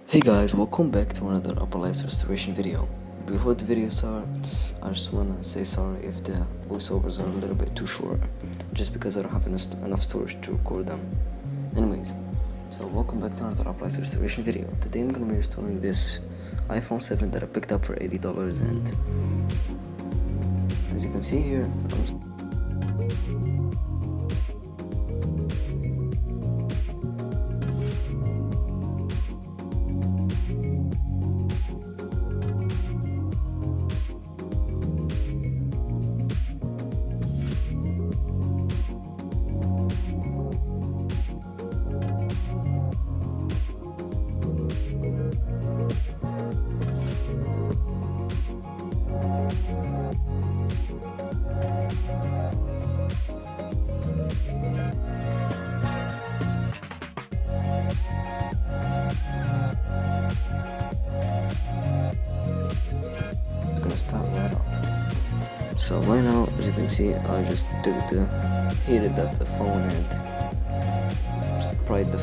Hey guys, welcome back to another upper lights restoration video. Before the video starts, I just wanna say sorry if the voiceovers are a little bit too short, just because I don't have enough storage to record them. Anyways, so welcome back to another upper lights restoration video. Today I'm gonna be restoring this iPhone 7 that I picked up for $80, and as you can see here, start right up. So right now, as you can see, I just heated up the phone and just pried the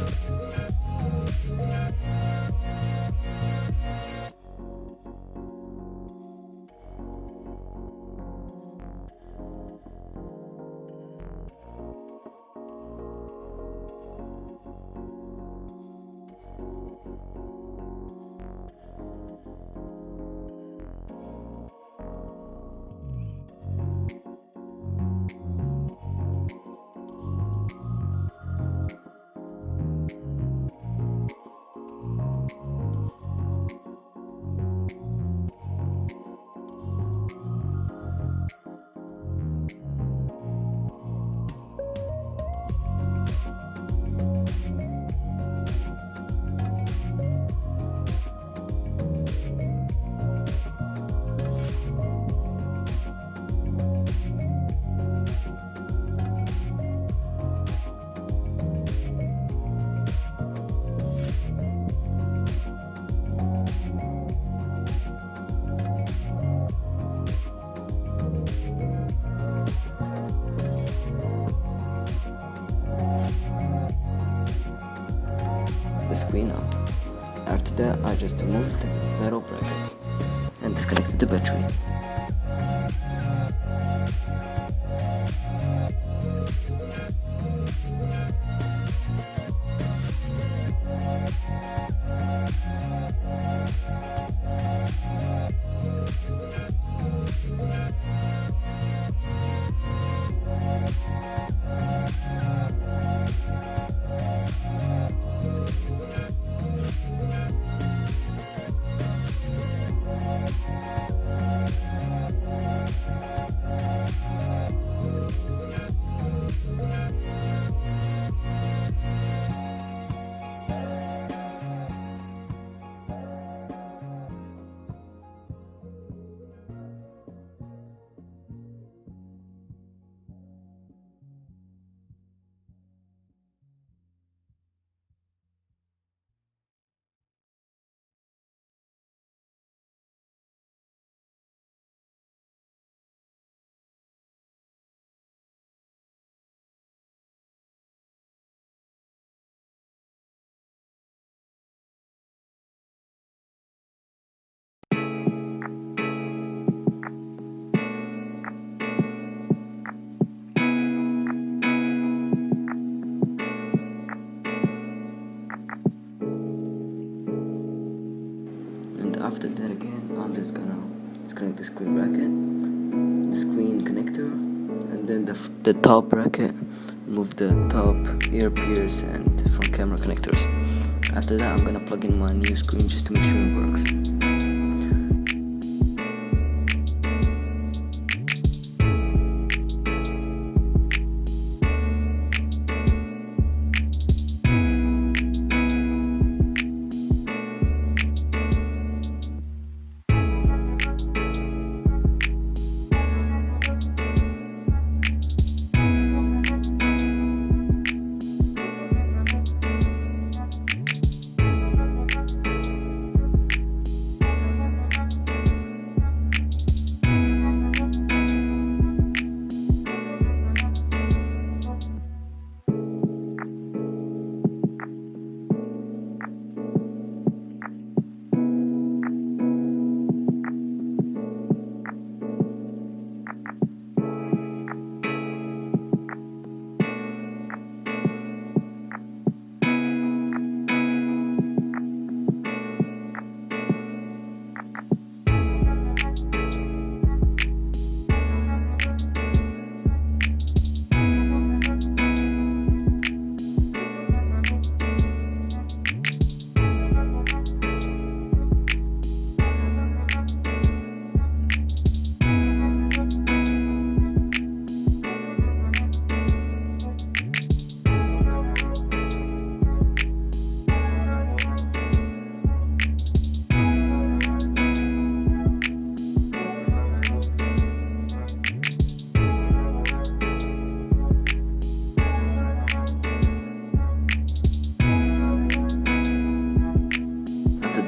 screen up. After that, I just removed the metal brackets and disconnected the battery. again, I'm just gonna disconnect the screen bracket, the screen connector, and then the top bracket. Remove the top ear pierce and front camera connectors. After that, I'm gonna plug in my new screen just to make sure it works.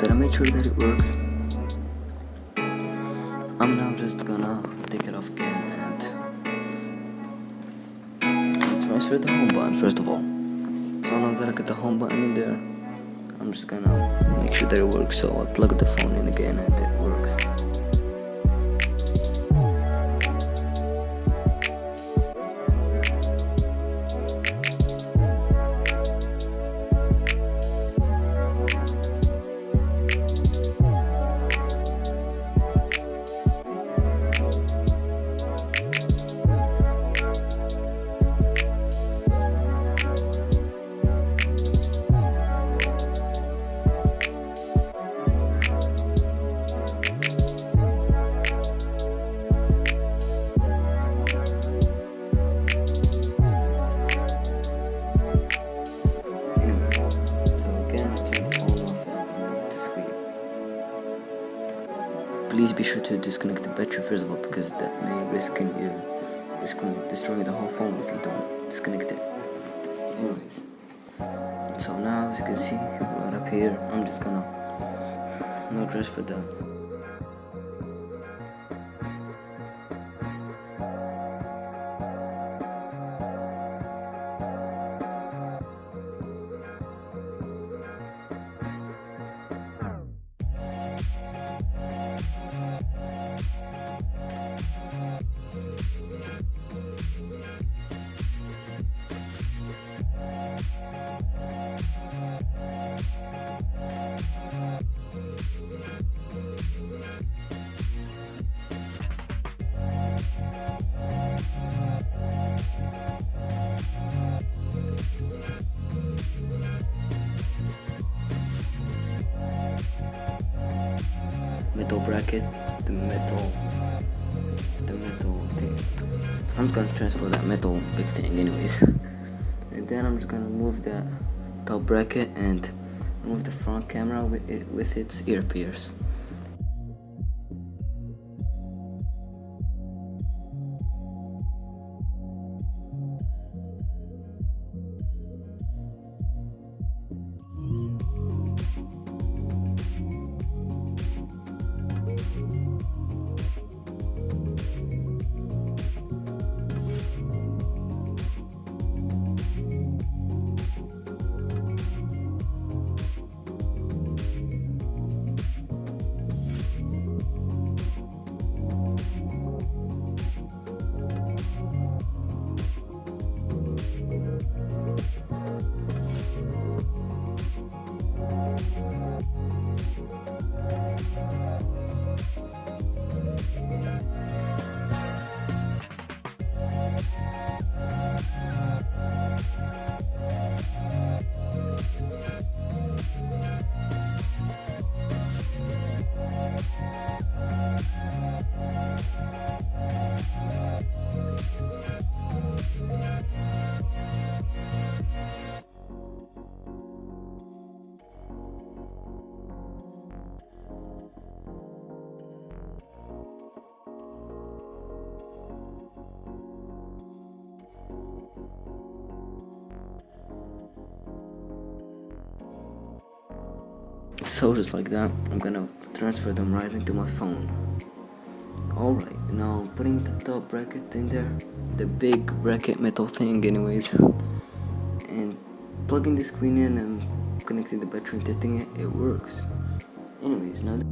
That I made sure that it works. I'm now just gonna take it off again and transfer the home button first of all. So now that I got the home button in there, I'm just gonna make sure that it works. So I plug the phone in again and it works. Please be sure to disconnect the battery first of all, because that may risk in you destroying the whole phone if you don't disconnect it. Anyways, so now as you can see right up here, I'm just gonna now transfer the metal bracket, the metal thing. I'm just gonna transfer that metal big thing anyways. And then I'm just gonna remove that top bracket and remove the front camera with its ear pierce. So just like that, I'm gonna transfer them right into my phone. Alright, now putting the top bracket in there, the big bracket metal thing anyways, and plugging the screen in and connecting the battery and testing it, it works. Anyways, now that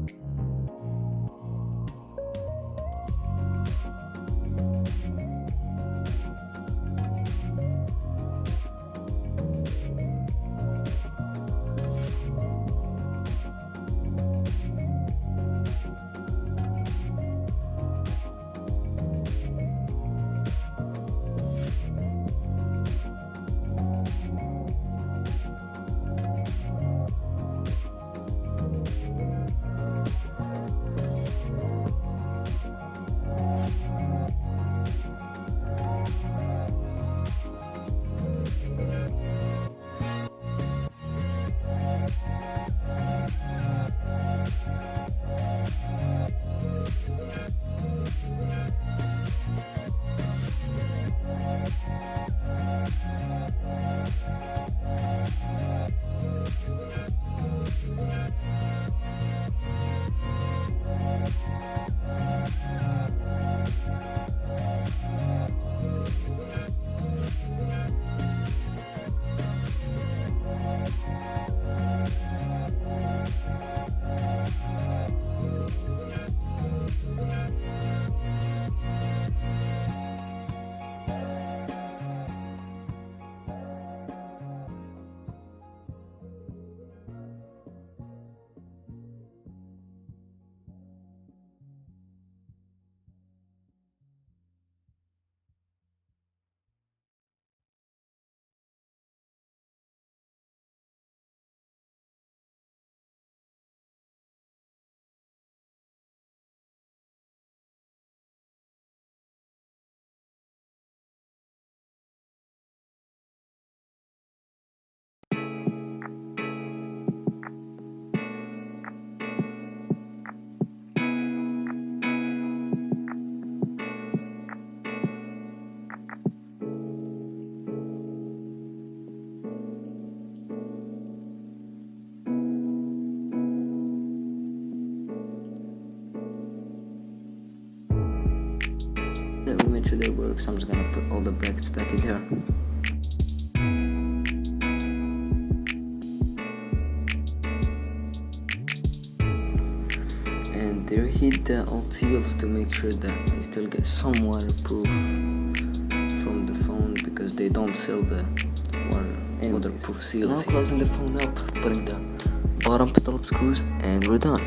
we made sure that works, I'm just gonna put all the brackets back in there. And they hit the old seals to make sure that you still get some waterproof from the phone, because they don't seal the waterproof seals. Now closing the phone up, putting the bottom Phillips screws, and we're done.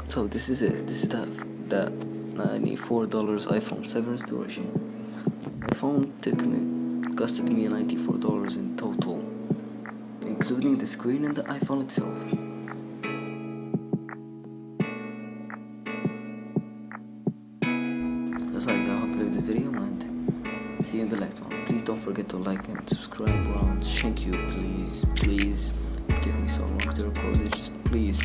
So this is it. This is the $94 iPhone 7 restoration. This iPhone costed me $94 in total, including the screen and the iPhone itself. Just like that, I hope you liked the video and see you in the next one. Please don't forget to like and subscribe, bro. Thank you, please. It took me so long to record it, just please.